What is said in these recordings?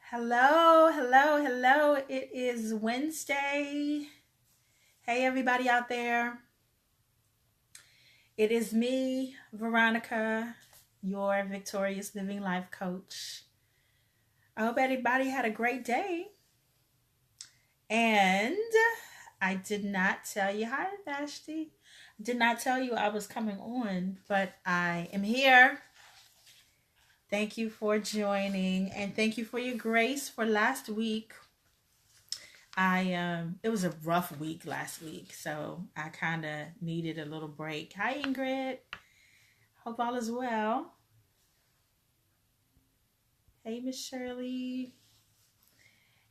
Hello, hello, hello. It is Wednesday. Hey, everybody out there. It is me, Veronica, your victorious living life coach. I hope everybody had a great day. And I did not tell you, hi, Vashti. Did not tell you I was coming on, but I am here. Thank you for joining and thank you for your grace for last week. It was a rough week last week, so I kind of needed a little break. Hi Ingrid. Hope all is well. Hey Miss Shirley.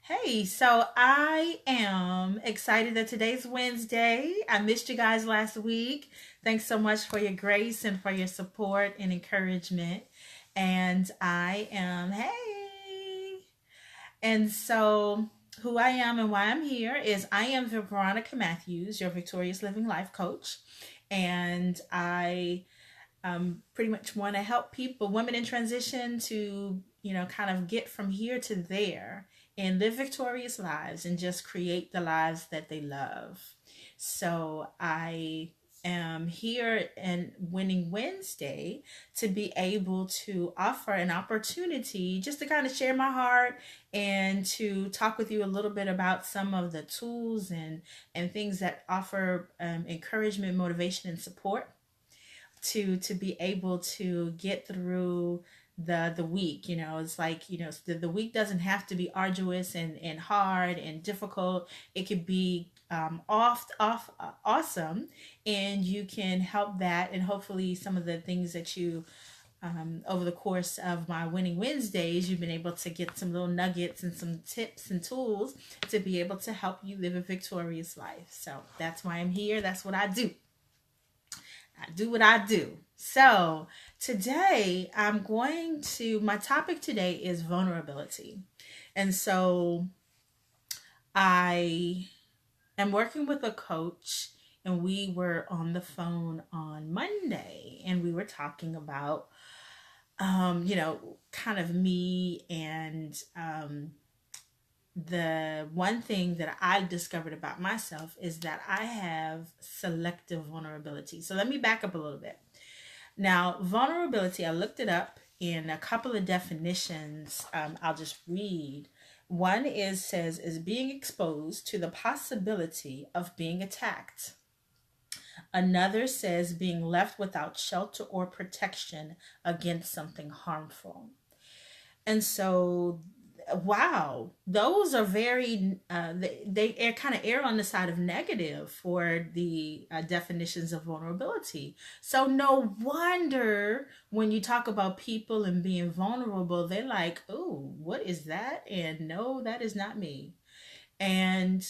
Hey, so I am excited that today's Wednesday. I missed you guys last week. Thanks so much for your grace and for your support and encouragement. And I am, hey. And so who I am and why I'm here is I am Veronica Matthews, your victorious living life coach. And I pretty much want to help people, women in transition, to, kind of get from here to there and live victorious lives and just create the lives that they love. So I am here in Winning Wednesday to be able to offer an opportunity just to kind of share my heart and to talk with you a little bit about some of the tools and things that offer encouragement, motivation, and support to be able to get through the week. It's like, the week doesn't have to be arduous and hard and difficult. It could be awesome, and you can help that, and hopefully some of the things that you over the course of my Winning Wednesdays, you've been able to get some little nuggets and some tips and tools to be able to help you live a victorious life. So that's why I'm here. That's what I do. I do what I do. So today my topic today is vulnerability. And so I am working with a coach, and we were on the phone on Monday, and we were talking about, kind of me and the one thing that I discovered about myself is that I have selective vulnerability. So let me back up a little bit. Now, vulnerability, I looked it up in a couple of definitions. I'll just read. One says being exposed to the possibility of being attacked. Another says being left without shelter or protection against something harmful. And so, wow, those are very they kind of err on the side of negative for the definitions of vulnerability. So no wonder when you talk about people and being vulnerable, they're like, oh, what is that? And no, that is not me. And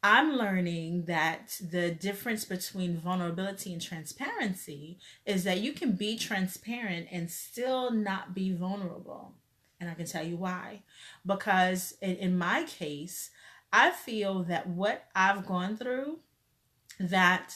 I'm learning that the difference between vulnerability and transparency is that you can be transparent and still not be vulnerable. And I can tell you why. Because in my case, I feel that what I've gone through, that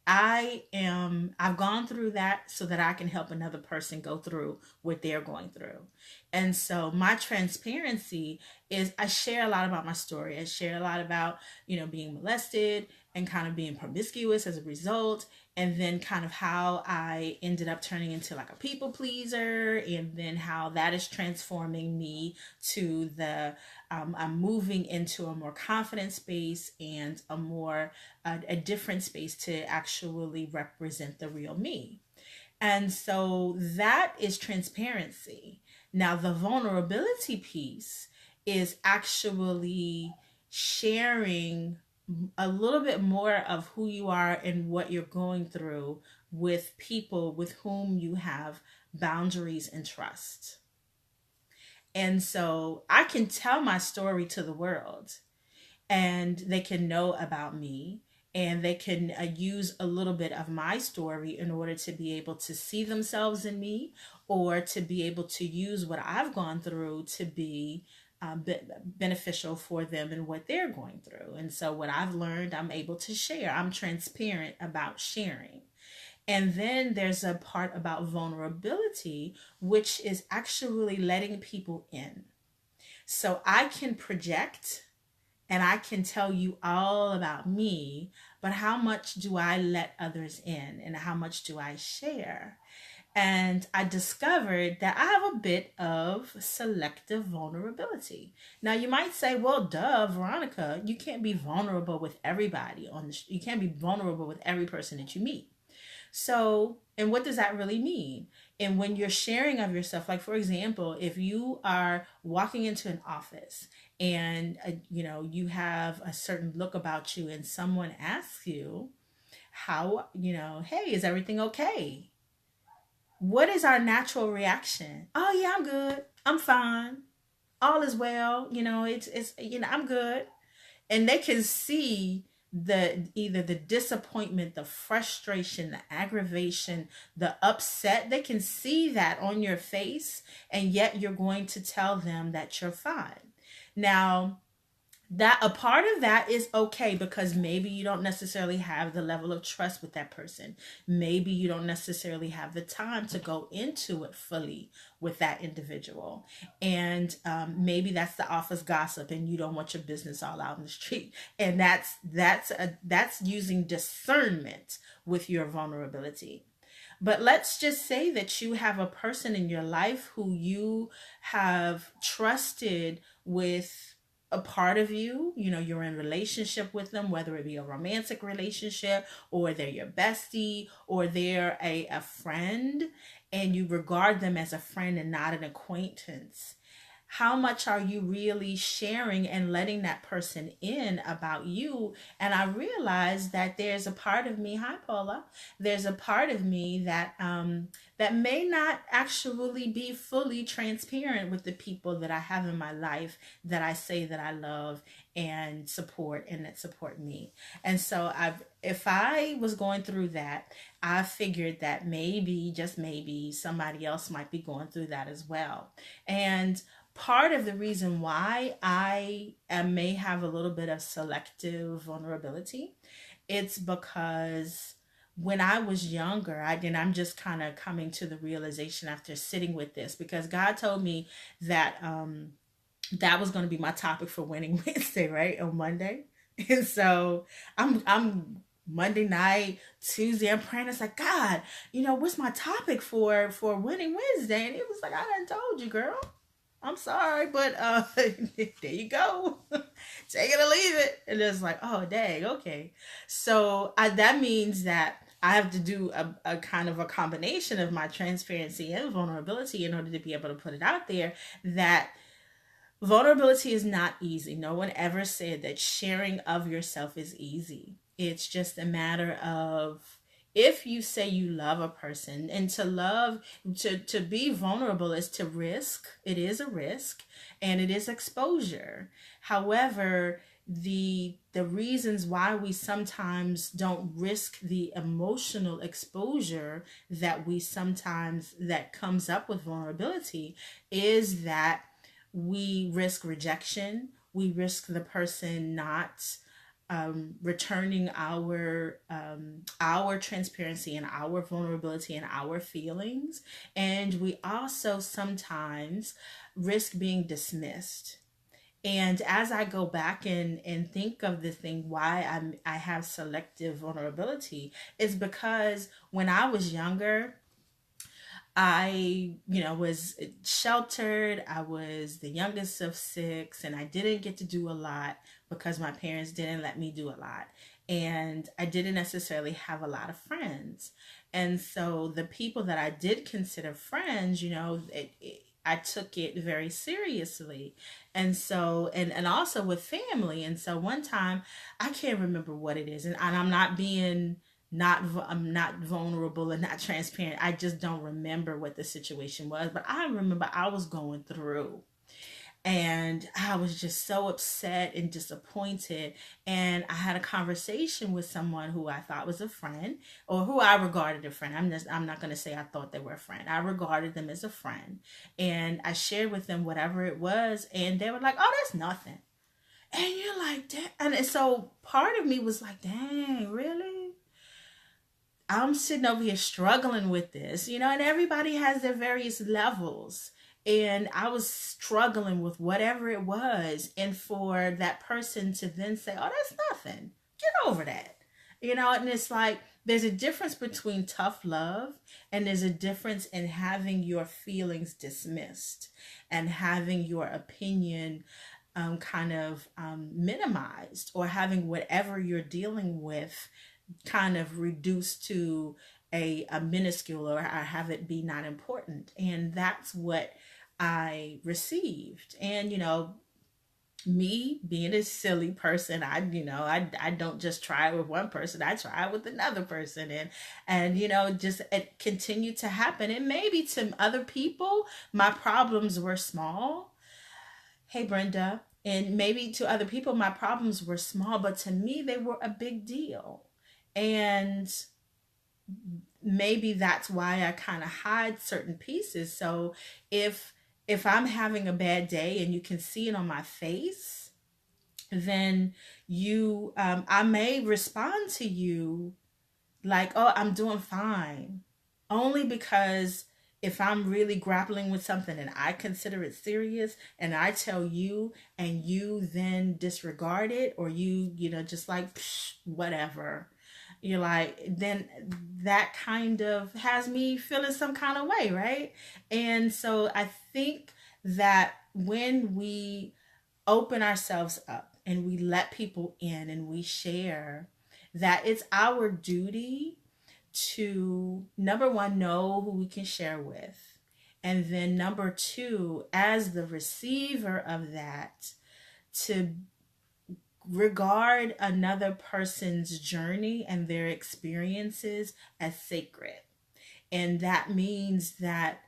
I've gone through that so that I can help another person go through what they're going through. And so my transparency is I share a lot about my story. I share a lot about, being molested and kind of being promiscuous as a result, and then kind of how I ended up turning into like a people pleaser, and then how that is transforming me to I'm moving into a more confident space and a different space to actually represent the real me. And so that is transparency. Now, the vulnerability piece is actually sharing a little bit more of who you are and what you're going through with people with whom you have boundaries and trust. And so I can tell my story to the world, and they can know about me, and they can use a little bit of my story in order to be able to see themselves in me, or to be able to use what I've gone through to be beneficial for them and what they're going through. And so what I've learned, I'm able to share. I'm transparent about sharing. And then there's a part about vulnerability, which is actually letting people in. So I can project and I can tell you all about me, but how much do I let others in and how much do I share? And I discovered that I have a bit of selective vulnerability. Now you might say, well, duh, Veronica, you can't be vulnerable with everybody you can't be vulnerable with every person that you meet. So, and what does that really mean? And when you're sharing of yourself, like for example, if you are walking into an office and you have a certain look about you and someone asks you, how, hey, is everything okay? What is our natural reaction? Oh yeah, I'm good. I'm fine. All is well. It's I'm good. And they can see either the disappointment, the frustration, the aggravation, the upset. They can see that on your face, and yet you're going to tell them that you're fine. Now, that a part of that is okay because maybe you don't necessarily have the level of trust with that person. Maybe you don't necessarily have the time to go into it fully with that individual. And maybe that's the office gossip and you don't want your business all out in the street. And that's using discernment with your vulnerability. But let's just say that you have a person in your life who you have trusted with a part of you. You're in relationship with them, whether it be a romantic relationship or they're your bestie or they're a friend, and you regard them as a friend and not an acquaintance. How much are you really sharing and letting that person in about you? And I realized that there's a part of me, hi Paula, there's a part of me that may not actually be fully transparent with the people that I have in my life that I say that I love and support and that support me. And so if I was going through that, I figured that maybe, just maybe, somebody else might be going through that as well. And part of the reason why I may have a little bit of selective vulnerability, it's because when I was younger, I'm just kind of coming to the realization after sitting with this, because God told me that that was going to be my topic for Winning Wednesday, right, on Monday. And so I'm Monday night, Tuesday, I'm praying. It's like, God, what's my topic for Winning Wednesday? And it was like, I done told you, girl. I'm sorry, but there you go. Take it or leave it. And it's like, oh, dang, okay. So that means that I have to do a kind of a combination of my transparency and vulnerability in order to be able to put it out there that vulnerability is not easy. No one ever said that sharing of yourself is easy. It's just a matter of, if you say you love a person, and to be vulnerable is to risk. It is a risk and it is exposure. However, the reasons why we sometimes don't risk the emotional exposure that comes up with vulnerability is that we risk rejection. We risk the person not returning our transparency and our vulnerability and our feelings, and we also sometimes risk being dismissed. And as I go back and think of the thing why I have selective vulnerability, is because when I was younger, I, was sheltered. I was the youngest of six, and I didn't get to do a lot because my parents didn't let me do a lot. And I didn't necessarily have a lot of friends. And so the people that I did consider friends, I took it very seriously. And so, and also with family. And so one time, I can't remember what it is. And I'm not being I'm not vulnerable and not transparent. I just don't remember what the situation was, but I remember I was going through and I was just so upset and disappointed. And I had a conversation with someone who I thought was a friend, or who I regarded a friend. I'm not going to say I thought they were a friend. I regarded them as a friend, and I shared with them whatever it was, and they were like, "Oh, that's nothing." And you're like, "Dang." And so part of me was like, "Dang, really?" I'm sitting over here struggling with this, and everybody has their various levels. and I was struggling with whatever it was, and for that person to then say, "Oh, that's nothing. Get over that." And it's like there's a difference between tough love, and there's a difference in having your feelings dismissed and having your opinion kind of minimized, or having whatever you're dealing with kind of reduced to a minuscule, or I have it be not important. And that's what I received. And me being a silly person, I don't just try it with one person, I try it with another person, and just it continued to happen. And maybe to other people my problems were small. Hey, Brenda. And maybe to other people my problems were small, but to me they were a big deal. And maybe that's why I kind of hide certain pieces. So if I'm having a bad day and you can see it on my face, then I may respond to you like, "Oh, I'm doing fine," only because if I'm really grappling with something and I consider it serious, and I tell you and you then disregard it, or just like, "Psh, whatever," you're like, then that kind of has me feeling some kind of way, right? And so I think that when we open ourselves up and we let people in and we share, that it's our duty to, number one, know who we can share with. And then number two, as the receiver of that, to regard another person's journey and their experiences as sacred. And that means that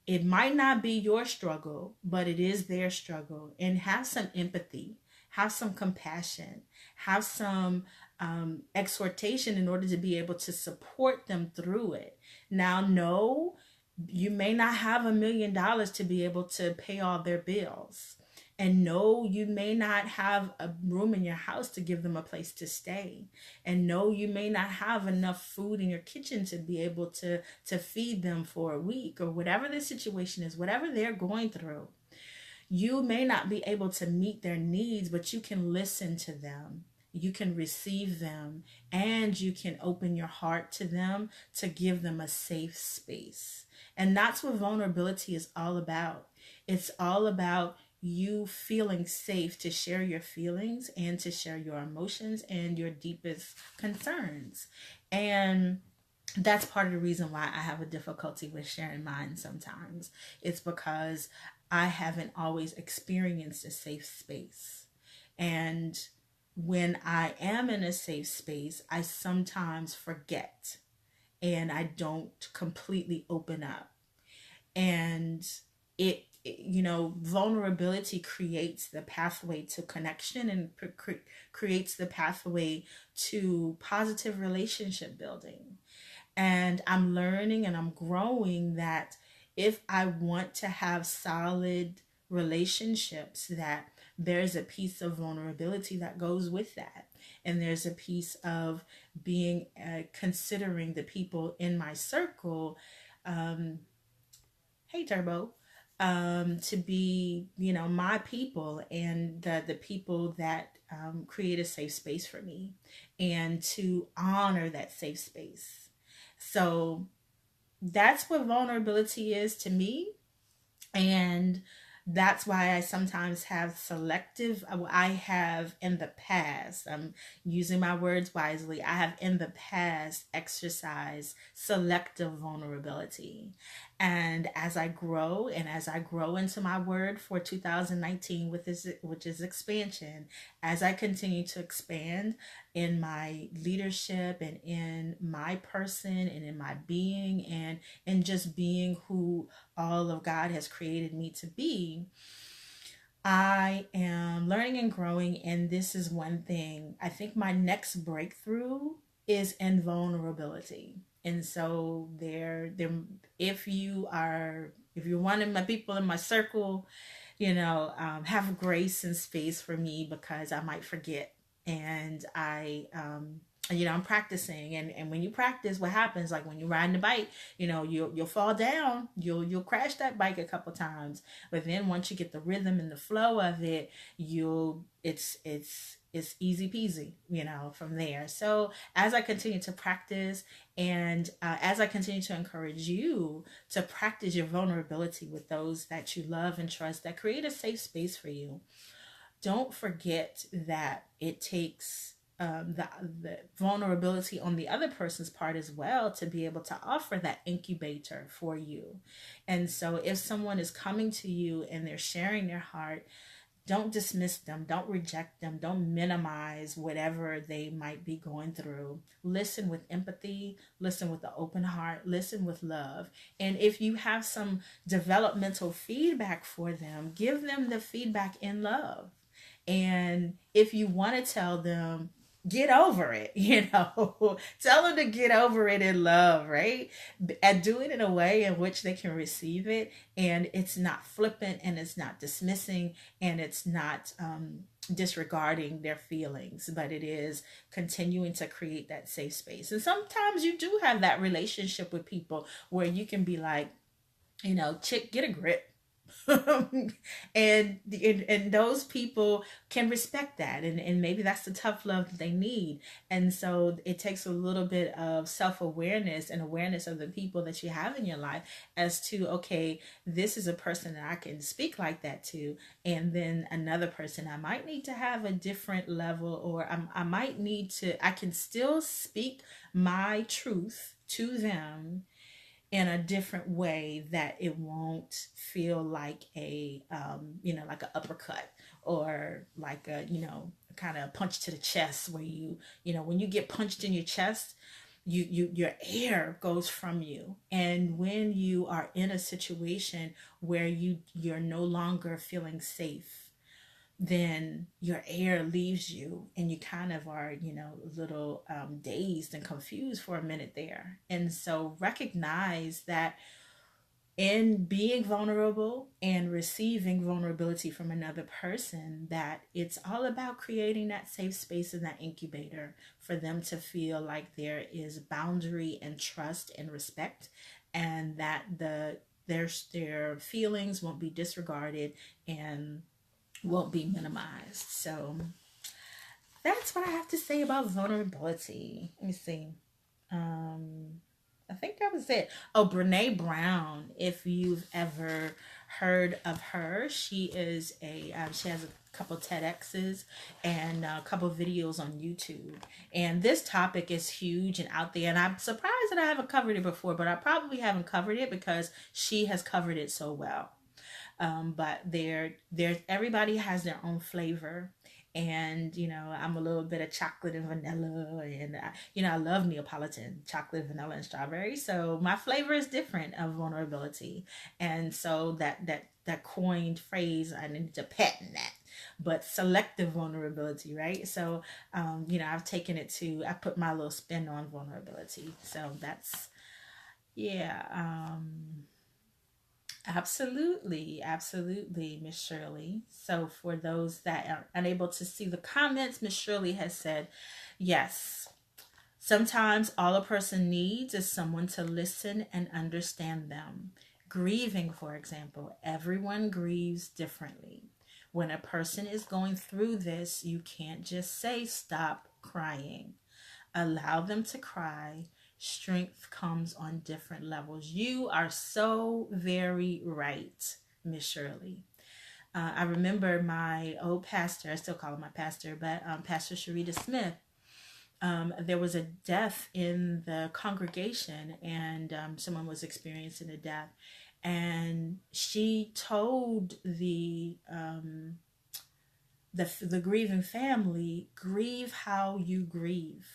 it might not be your struggle, but it is their struggle. And have some empathy, have some compassion, have some exhortation in order to be able to support them through it. Now, no, you may not have $1 million to be able to pay all their bills. And no, you may not have a room in your house to give them a place to stay. And no, you may not have enough food in your kitchen to be able to feed them for a week, or whatever the situation is, whatever they're going through. You may not be able to meet their needs, but you can listen to them. You can receive them, and you can open your heart to them to give them a safe space. And that's what vulnerability is all about. It's all about you feeling safe to share your feelings and to share your emotions and your deepest concerns. And that's part of the reason why I have a difficulty with sharing mine sometimes. It's because I haven't always experienced a safe space. And when I am in a safe space, I sometimes forget and I don't completely open up. And vulnerability creates the pathway to connection, and creates the pathway to positive relationship building. And I'm learning and I'm growing that if I want to have solid relationships, that there's a piece of vulnerability that goes with that. And there's a piece of being considering the people in my circle, hey Turbo, to be, my people, and the people that create a safe space for me, and to honor that safe space. So that's what vulnerability is to me. And that's why I sometimes have I have in the past, I'm using my words wisely, I have in the past exercised selective vulnerability. And as I grow, and as I grow into my word for 2019, which is expansion, as I continue to expand in my leadership and in my person and in my being, and in just being who all of God has created me to be, I am learning and growing. And this is one thing, I think my next breakthrough is in vulnerability. And so if you're one of my people in my circle, have grace and space for me, because I might forget. And I I'm practicing, and when you practice, what happens, like when you're riding the bike, you'll fall down, you'll crash that bike a couple times, but then once you get the rhythm and the flow of it, it's easy peasy, from there. So as I continue to practice, and as I continue to encourage you to practice your vulnerability with those that you love and trust, that create a safe space for you, don't forget that it takes the vulnerability on the other person's part as well to be able to offer that incubator for you. And so if someone is coming to you and they're sharing their heart, don't dismiss them, don't reject them, don't minimize whatever they might be going through. Listen with empathy, listen with an open heart, listen with love. And if you have some developmental feedback for them, give them the feedback in love. And if you want to tell them, get over it, tell them to get over it in love, right? And do it in a way in which they can receive it, and it's not flippant, and it's not dismissing, and it's not disregarding their feelings, but it is continuing to create that safe space. And sometimes you do have that relationship with people where you can be like, chick, get a grip. and those people can respect that, and maybe that's the tough love that they need. And so it takes a little bit of self-awareness and awareness of the people that you have in your life as to, okay, this is a person that I can speak like that to, and then another person I might need to have a different level, or I can still speak my truth to them in a different way that it won't feel like like an uppercut, or like a, kind of punch to the chest, where when you get punched in your chest, your air goes from you. And when you are in a situation where you're no longer feeling safe, then your air leaves you, and you kind of are, a little dazed and confused for a minute there. And so recognize that in being vulnerable and receiving vulnerability from another person, that it's all about creating that safe space and that incubator for them to feel like there is boundary and trust and respect, and that their feelings won't be disregarded and won't be minimized. So that's what I have to say about vulnerability. Let me see. I think that was it. Oh, Brene Brown. If you've ever heard of her, she is she has a couple TEDx's and a couple videos on YouTube. And this topic is huge and out there. And I'm surprised that I haven't covered it before, but I probably haven't covered it because she has covered it so well. But everybody has their own flavor, and I'm a little bit of chocolate and vanilla, and I love Neapolitan chocolate, vanilla, and strawberry. So my flavor is different of vulnerability, and so that coined phrase, I need to patent that. But selective vulnerability, right? So I've taken it to, I put my little spin on vulnerability. So that's, yeah. Absolutely, absolutely, Miss Shirley. So for those that are unable to see the comments, Miss Shirley has said, yes, sometimes all a person needs is someone to listen and understand them. Grieving, for example, everyone grieves differently. When a person is going through this, you can't just say, stop crying. Allow them to cry. Strength comes on different levels. You are so very right, Miss Shirley. I remember my old pastor, I still call him my pastor, but Pastor Sharita Smith, there was a death in the congregation, and someone was experiencing a death. And she told the grieving family, grieve how you grieve.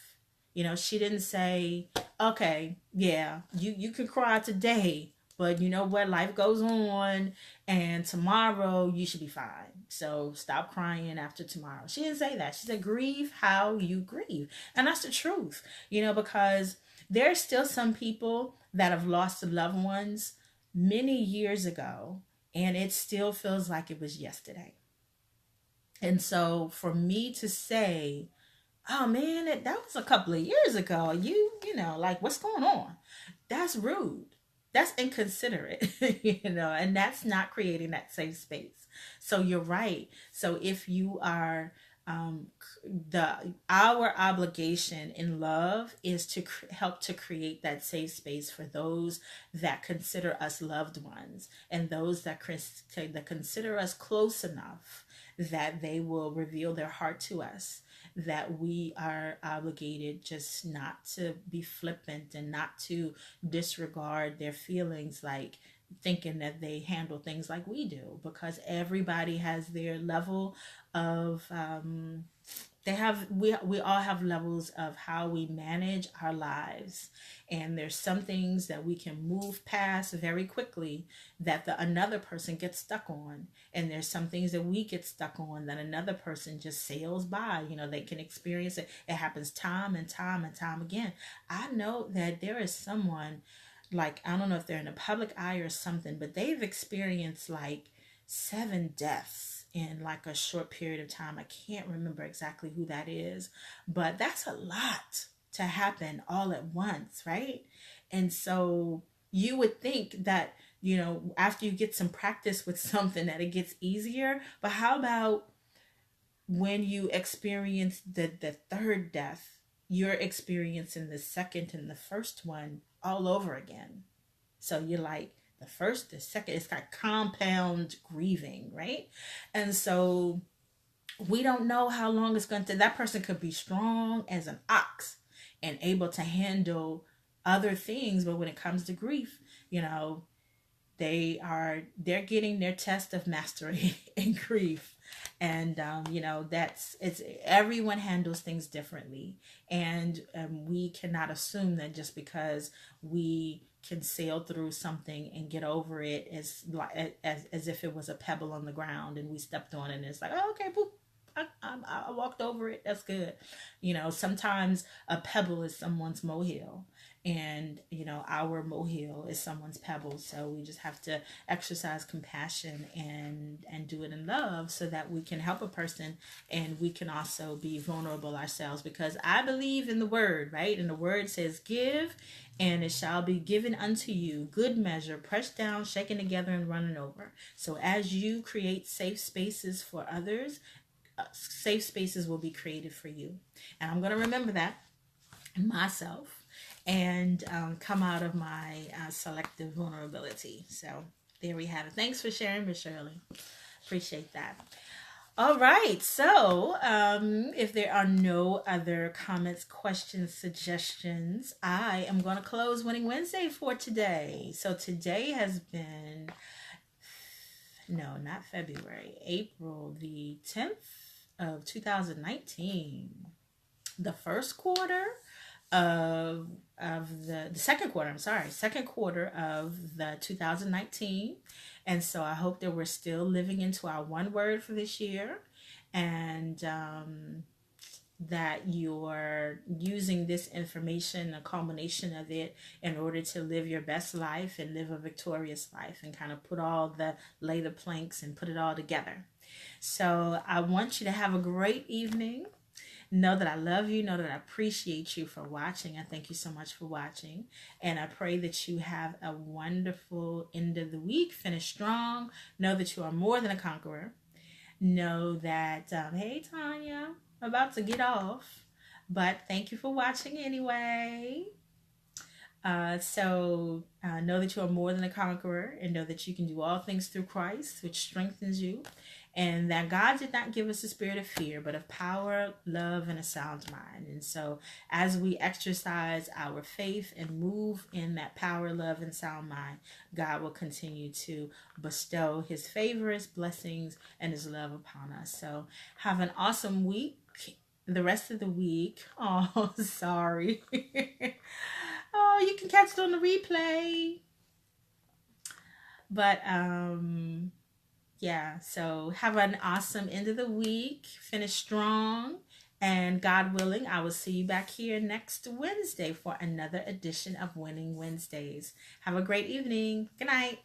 She didn't say, okay, yeah, you can cry today, but you know what? Life goes on, and tomorrow you should be fine. So stop crying after tomorrow. She didn't say that. She said, grieve how you grieve. And that's the truth, because there's still some people that have lost loved ones many years ago, and it still feels like it was yesterday. And so for me to say, oh man, that was a couple of years ago. You know, like, what's going on? That's rude. That's inconsiderate, you know, and that's not creating that safe space. So you're right. So if you are, the our obligation in love is to help to create that safe space for those that consider us loved ones, and those that consider us close enough that they will reveal their heart to us, that we are obligated just not to be flippant and not to disregard their feelings, like thinking that they handle things like we do, because everybody has their level of they have we all have levels of how we manage our lives, and there's some things that we can move past very quickly that the another person gets stuck on, and there's some things that we get stuck on that another person just sails by. You know, they can experience it. It happens time and time and time again. I know that there is someone, like, I don't know if they're in the public eye or something, but they've experienced like 7 deaths in like a short period of time. I can't remember exactly who that is, but that's a lot to happen all at once, right? And so you would think that, you know, after you get some practice with something, that it gets easier. But how about when you experience the third death, you're experiencing the second and the first one all over again. So you're like, the first, the second, it's got compound grieving, right? And so we don't know how long it's going to, that person could be strong as an ox and able to handle other things, but when it comes to grief, you know, they're getting their test of mastery in grief. And you know, that's, it's, everyone handles things differently, and we cannot assume that just because we can sail through something and get over it as like as if it was a pebble on the ground and we stepped on it and it's like, oh, okay, boop, I walked over it. That's good. You know, sometimes a pebble is someone's molehill, and you know, our molehill is someone's pebble. So we just have to exercise compassion and do it in love, so that we can help a person, and we can also be vulnerable ourselves, because I believe in the word, right? And the word says, give and it shall be given unto you, good measure, pressed down, shaken together, and running over. So as you create safe spaces for others, safe spaces will be created for you. And I'm going to remember that myself, and come out of my selective vulnerability. So there we have it. Thanks for sharing, Miss Shirley. Appreciate that. All right. So if there are no other comments, questions, suggestions, I am going to close Winning Wednesday for today. So today has been, no, not February, April the 10th of 2019. The first quarter of the second quarter, I'm sorry, second quarter of the 2019. And so I hope that we're still living into our one word for this year, and that you're using this information, a combination of it, in order to live your best life and live a victorious life, and kind of lay the planks and put it all together. So I want you to have a great evening. Know that I love you. Know that I appreciate you for watching. I thank you so much for watching. And I pray that you have a wonderful end of the week. Finish strong. Know that you are more than a conqueror. Know that, hey, Tanya, I'm about to get off. But thank you for watching anyway. So know that you are more than a conqueror, and know that you can do all things through Christ, which strengthens you, and that God did not give us a spirit of fear, but of power, love, and a sound mind. And so as we exercise our faith and move in that power, love, and sound mind, God will continue to bestow his favor, his blessings, and his love upon us. So have an awesome week. The rest of the week. Oh, sorry. Oh, you can catch it on the replay. But yeah, so have an awesome end of the week. Finish strong, and God willing, I will see you back here next Wednesday for another edition of Winning Wednesdays. Have a great evening. Good night.